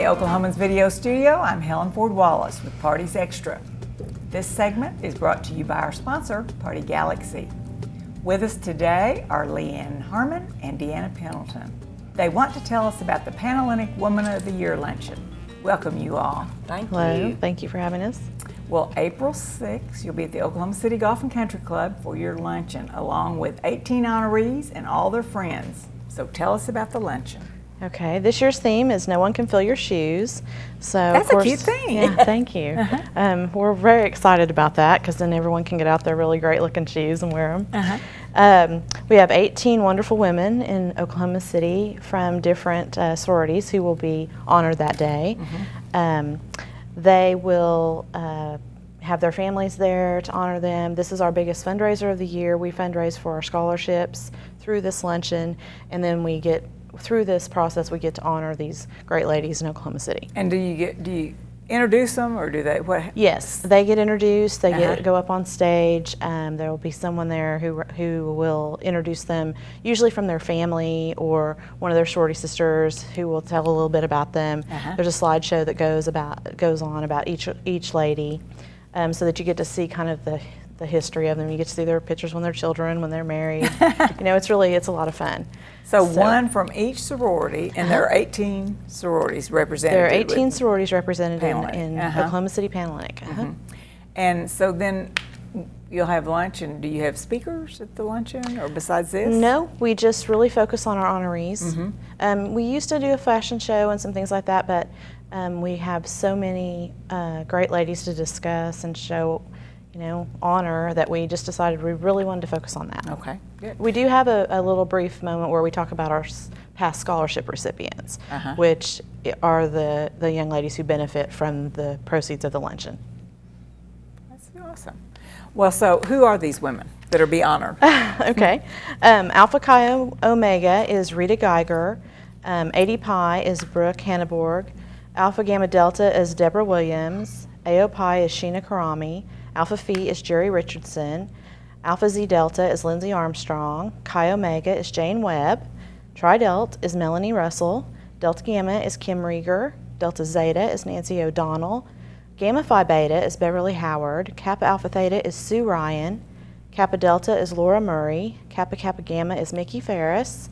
Oklahoman's video studio, I'm Helen Ford Wallace with Parties Extra. This segment is brought to you by our sponsor, Party Galaxy. With us today are LeAnn Harmon and Deanna Pendleton. They want to tell us about the Panhellenic Woman of the Year Luncheon. Welcome you all. Hello. Thank you for having us. Well, April 6th, you'll be at the Oklahoma City Golf and Country Club for your luncheon, along with 18 honorees and all their friends. So tell us about the luncheon. Okay, this year's theme is No One Can Fill Your Shoes. So That's of course, a cute theme. Yeah, thank you. We're very excited about that because then everyone can get out their really great looking shoes and wear them. We have 18 wonderful women in Oklahoma City from different sororities who will be honored that day. They will have their families there to honor them. This is our biggest fundraiser of the year. We fundraise for our scholarships through this luncheon, and then we get through this process, we get to honor these great ladies in Oklahoma City. And do you introduce them, or do they? What? Yes, they get introduced. They go up on stage. There will be someone there who will introduce them, usually from their family or one of their sorority sisters, who will tell a little bit about them. There's a slideshow that goes on about each lady, so that you get to see kind of the history of them. You get to see their pictures when they're children, when they're married. It's a lot of fun. So one from each sorority, and there are 18 sororities represented. There are 18 sororities represented in Panhellenic. Oklahoma City Panhellenic. And so then you'll have lunch, and do you have speakers at the luncheon, or besides this? No, we just really focus on our honorees. We used to do a fashion show and some things like that, but we have so many great ladies to discuss and show honor that we just decided we really wanted to focus on that. Okay, good. We do have a little brief moment where we talk about our past scholarship recipients, which are the young ladies who benefit from the proceeds of the luncheon. That's awesome. Well, so who are these women that are be honored? Okay. Alpha Chi Omega is Rita Geiger. AD Pi is Brooke Hanneborg. Alpha Gamma Delta is Deborah Williams. AO Pi is Sheena Karami. Alpha Phi is Jerry Richardson. Alpha Z Delta is Lindsay Armstrong. Chi Omega is Jane Webb. Tri Delt is Melanie Russell. Delta Gamma is Kim Rieger. Delta Zeta is Nancy O'Donnell. Gamma Phi Beta is Beverly Howard. Kappa Alpha Theta is Sue Ryan. Kappa Delta is Laura Murray. Kappa Kappa Gamma is Mickey Ferris.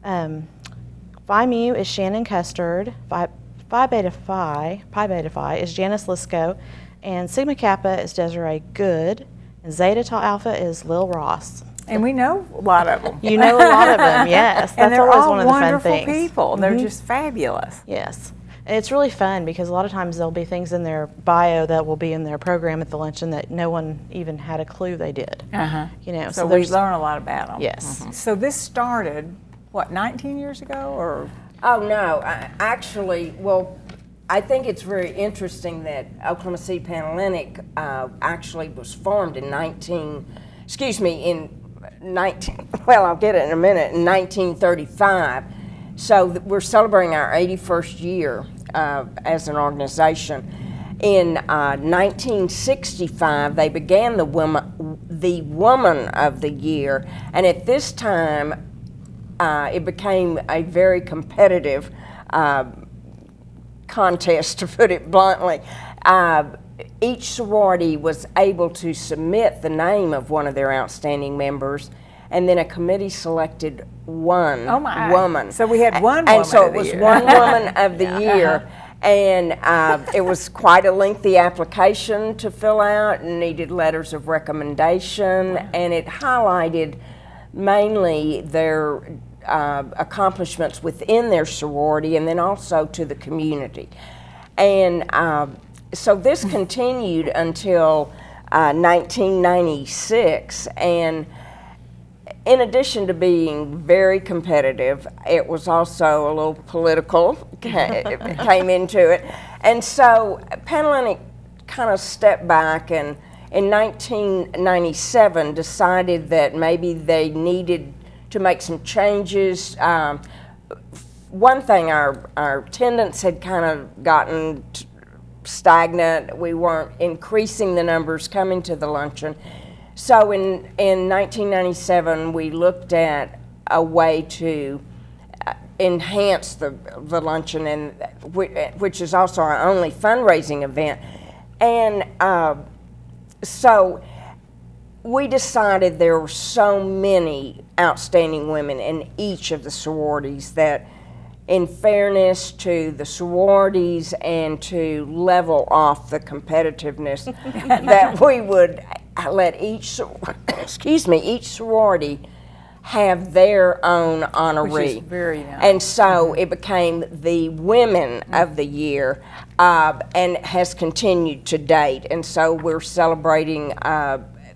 Phi Mu is Shannon Custard. Pi Beta Phi is Janice Lisco. And Sigma Kappa is Desiree Good, and Zeta Tau Alpha is Lil Ross. And we know a lot of them. You know a lot of them, yes. That's and they're always all one of the fun wonderful things. people. They're just fabulous. Yes. And it's really fun because a lot of times there'll be things in their bio that will be in their program at the luncheon that no one even had a clue they did. So we learn a lot interesting them. Yes. So this started, 19 years ago, or? Oh, no. I think it's very interesting that Oklahoma City Panhellenic actually was formed in 1935. So we're celebrating our 81st year as an organization. In 1965, they began the Woman of the Year, and at this time, it became a very competitive contest, to put it bluntly. Each sorority was able to submit the name of one of their outstanding members, and then a committee selected one woman. So we had one woman and so of the year. it was one woman of the year, and it was quite a lengthy application to fill out and needed letters of recommendation, and it highlighted mainly their accomplishments within their sorority and then also to the community. And so this continued until 1996, and in addition to being very competitive, it was also a little political, came into it. And so Panhellenic kind of stepped back and in 1997 decided that maybe they needed to make some changes. One thing, our attendance had kind of gotten stagnant. We weren't increasing the numbers coming to the luncheon. So in 1997, we looked at a way to enhance the luncheon, and which is also our only fundraising event. And so we decided there were so many outstanding women in each of the sororities that, in fairness to the sororities and to level off the competitiveness, that we would let each sorority have their own honoree. Which is very nice. And so it became the Women of the Year, and has continued to date. And so we're celebrating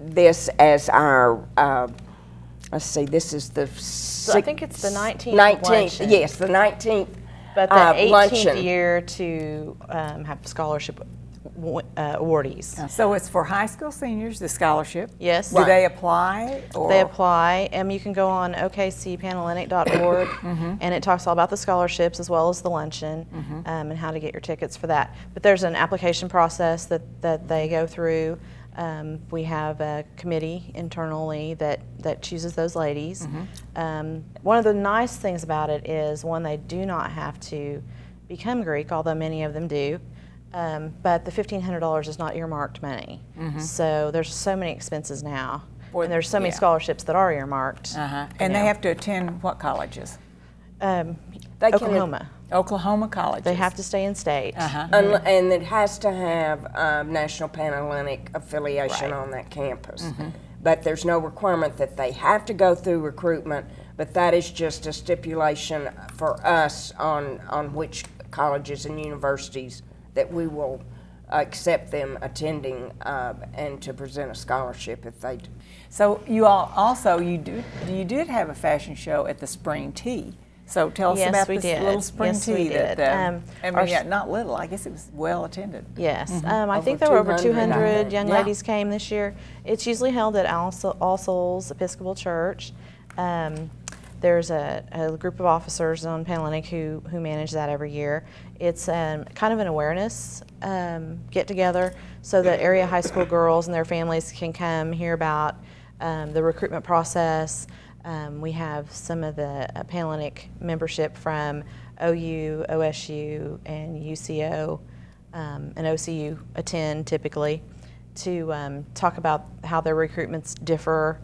this as our, let's see, this is the So I think it's the 19th. 19th, luncheon, yes, the 19th but the 18th luncheon. year to have scholarship awardees. So it's for high school seniors, the scholarship. Yes. Do they apply? Or? They apply, and you can go on okcpanhellenic.org, and it talks all about the scholarships as well as the luncheon, and how to get your tickets for that. But there's an application process that they go through. We have a committee internally that chooses those ladies. One of the nice things about it is, one, they do not have to become Greek, although many of them do. But the $1,500 is not earmarked money. So there's so many expenses now. And there's so many scholarships that are earmarked. And they have to attend what colleges? Oklahoma. Oklahoma colleges. They have to stay in state. And it has to have National Panhellenic affiliation Right. on that campus. But there's no requirement that they have to go through recruitment, but that is just a stipulation for us on which colleges and universities that we will accept them attending, and to present a scholarship if they do. So you all also, you did have a fashion show at the Spring Tea. So tell us Yes, about we this did. little Spring Yes, Tea we did. that, I our mean, yeah, not little, I guess it was well attended. Yes, Mm-hmm. I think Over there were over 200, 200 young Yeah. ladies came this year. It's usually held at All Souls Episcopal Church. There's a group of officers on Panhellenic who manage that every year. It's kind of an awareness get together so that area high school girls and their families can come hear about the recruitment process. We have some of the Panhellenic membership from OU, OSU, and UCO and OCU attend typically to talk about how their recruitments differ,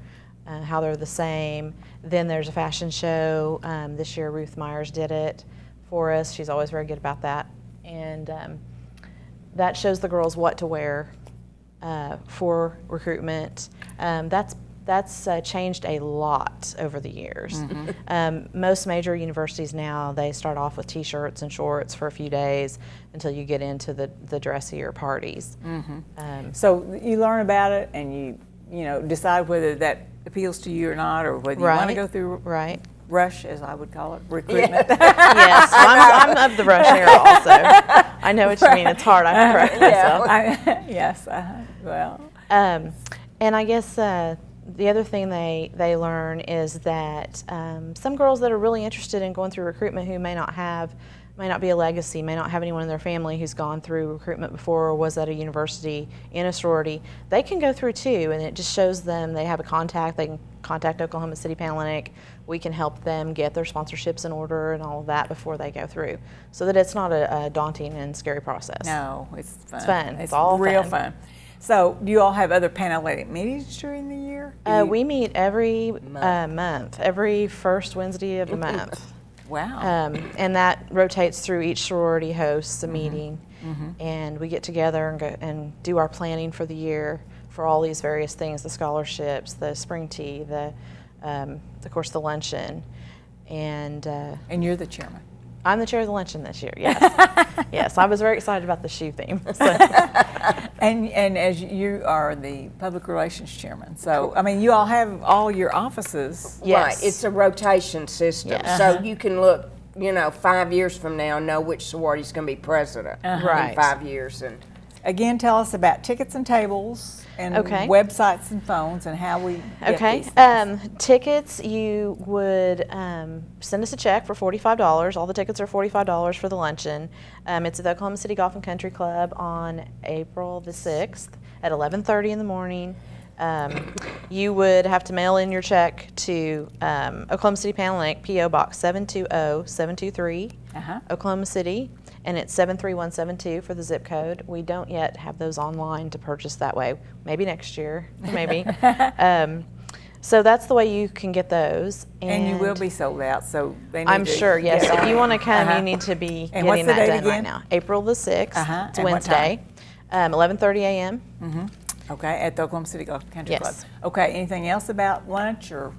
how they're the same. Then there's a fashion show. This year Ruth Myers did it for us. She's always very good about that. And that shows the girls what to wear for recruitment. That's changed a lot over the years. Most major universities now, they start off with t-shirts and shorts for a few days until you get into the dressier parties. So you learn about it and you know, decide whether that appeals to you or not, or whether you want to go through rush, as I would call it, recruitment. Yes, I'm of the rush era also. I know what you mean. It's hard. I have to correct myself. Yes, well. And I guess the other thing they learn is that some girls that are really interested in going through recruitment who may not be a legacy, may not have anyone in their family who's gone through recruitment before or was at a university in a sorority, they can go through too, and it just shows them they have a contact. They can contact Oklahoma City Panhellenic. We can help them get their sponsorships in order and all of that before they go through, so that it's not a daunting and scary process. No, it's fun. It's fun. It's all real fun. So do you all have other Panhellenic meetings during the year? We meet every month, every first Wednesday of the month. Wow. And that rotates through. Each sorority hosts a meeting, and we get together and go and do our planning for the year for all these various things: the scholarships, the spring tea, of course, the luncheon, and you're the chairman. I'm the chair of the luncheon this year. Yes, yes. I was very excited about the shoe theme. So. And as you are the public relations chairman, so I mean, you all have all your offices. Yes. Right, it's a rotation system, Yes. so you can look, 5 years from now, know which sorority's going to be president Right. in 5 years. And Again, tell us about tickets and tables and Okay. websites and phones and how we get Okay. these things. Tickets, you would send us a check for $45. All the tickets are $45 for the luncheon. It's at the Oklahoma City Golf and Country Club on April the 6th at 11:30 in the morning. You would have to mail in your check to Oklahoma City Panhellenic, P.O. Box 720723, Oklahoma City, and it's 73172 for the zip code. We don't yet have those online to purchase that way. Maybe next year, maybe. So that's the way you can get those. And you will be sold out, so they need I'm to sure, yes. get If on you it. want to come, you need to be And what's getting the that date done right again? now. April the 6th. It's And what Wednesday. 11:30 a.m. Okay, at the Oklahoma City Country Club. Yes. Okay, anything else about lunch or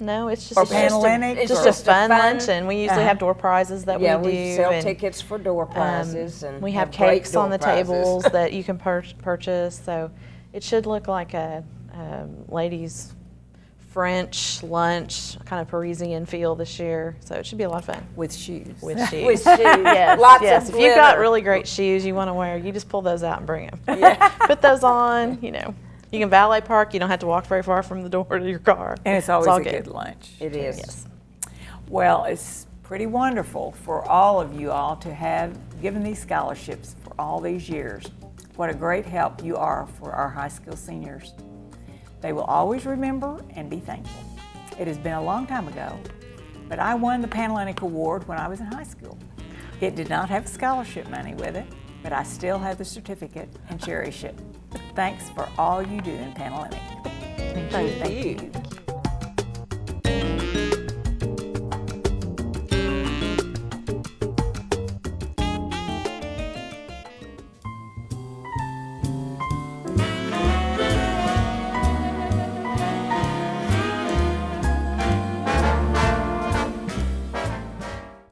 No, it's just or a, Panhellenic? it's just or- a fun lunch, and we usually have door prizes that Yeah, we do. we sell and, tickets for door prizes, and we have great cakes on door the prizes. tables that you can purchase. So it should look like a ladies' French lunch, kind of Parisian feel this year. So it should be a lot of fun. with shoes. With shoes. With shoes, Yes, lots yes. of If you've got glitter. really great shoes you want to wear, you just pull those out and bring them. Put those on, you know. You can valet park. You don't have to walk very far from the door to your car. And it's always all a good lunch. It is. Yes. Well, it's pretty wonderful for all of you all to have given these scholarships for all these years. What a great help you are for our high school seniors. They will always remember and be thankful. It has been a long time ago, but I won the Panhellenic Award when I was in high school. It did not have scholarship money with it, but I still have the certificate and cherish it. Thanks for all you do in Panhellenic. Thank you.